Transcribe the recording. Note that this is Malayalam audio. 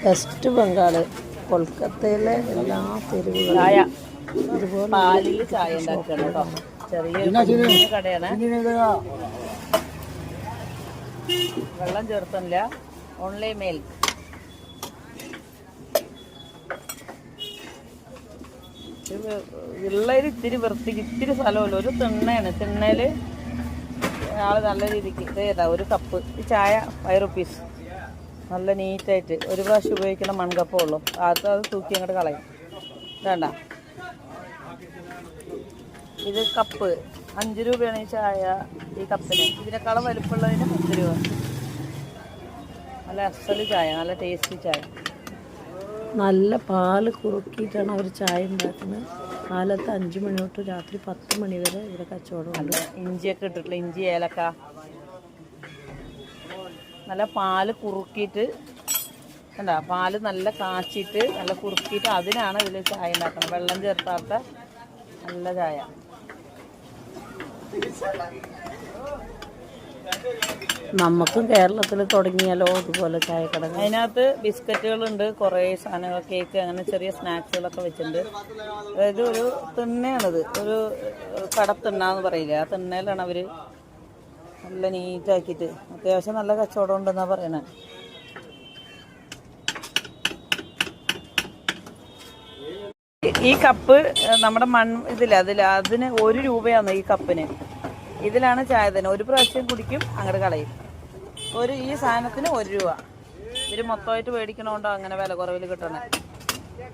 വെസ്റ്റ് ബംഗാൾ കൊൽക്കത്തയിലെ എല്ലാ തെരുവുകളും ചായ ഇതുപോലെ പാലിൽ ചായ ഉണ്ടാക്കണം കേട്ടോ. ചെറിയ കടയാണ്. വെള്ളം ചേർത്തില്ല, ഓൺലി മിൽക്ക്. ഉള്ളൊരു ഇത്തിരി വൃത്തിക്ക് ഇത്തിരി സ്ഥലമല്ല, ഒരു തിണ്ണയാണ്. തിണ്ണയിൽ ആൾ നല്ല രീതിക്ക് ഇതേതാ ഒരു കപ്പ് ഈ ചായ 5 റുപ്പീസ്. നല്ല നീറ്റായിട്ട് ഒരു പ്രാവശ്യം ഉപയോഗിക്കുന്ന മൺകപ്പേ ഉള്ളൂ. അത് തൂക്കി അങ്ങോട്ട് കളയും. വേണ്ട, ഇത് കപ്പ് 5 രൂപയാണ് ഈ ചായ. ഈ കപ്പിന് ഇതിനേക്കാളും വലുപ്പമുള്ളതിന് 10 രൂപ. നല്ല അസല് ചായ, നല്ല ടേസ്റ്റി ചായ. നല്ല പാല് കുറുക്കിയിട്ടാണ് അവർ ചായ ഉണ്ടാക്കുന്നത്. കാലത്ത് 5 മണി തൊട്ട് രാത്രി 10 മണി വരെ ഇവിടെ കച്ചവടമുണ്ട്. ഇഞ്ചിയൊക്കെ ഇട്ടിട്ടില്ല, ഇഞ്ചി ഏലക്ക. നല്ല പാല് കുറുക്കിയിട്ട് എന്താ, പാല് നല്ല കാച്ചിട്ട് നല്ല കുറുക്കിയിട്ട് അതിനാണ് ഇതിൽ ചായ ഉണ്ടാക്കുന്നത്. വെള്ളം ചേർത്താത്ത നല്ല ചായ. നമുക്കും കേരളത്തിൽ തുടങ്ങിയാലോ ഇതുപോലെ ചായക്കടകൾ. അതിനകത്ത് ബിസ്ക്കറ്റുകളുണ്ട്, കുറേ സാധനങ്ങൾ, കേക്ക്, അങ്ങനെ ചെറിയ സ്നാക്സുകളൊക്കെ വെച്ചിട്ടുണ്ട്. അതായത് ഒരു തിണ്ണയാണിത്, ഒരു കടത്തിണ്ണാന്ന് പറയില്ല, ആ തിണ്ണയിലാണ് അവർ നല്ല നീറ്റാക്കിയിട്ട്. അത്യാവശ്യം നല്ല കച്ചവടം ഉണ്ടെന്നാണ് പറയണത്. ഈ കപ്പ് നമ്മുടെ ഇതില്ല, അതിന് 1 രൂപയാണ് ഈ കപ്പിന്. ഇതിലാണ് ചായ തന്നെ. ഒരു പ്രാവശ്യം കുടിക്കും, അങ്ങോട്ട് കളയും. ഈ സാധനത്തിന് 1 രൂപ. ഇവർ മൊത്തമായിട്ട് മേടിക്കണോണ്ടോ അങ്ങനെ വില കുറവിൽ കിട്ടണേ.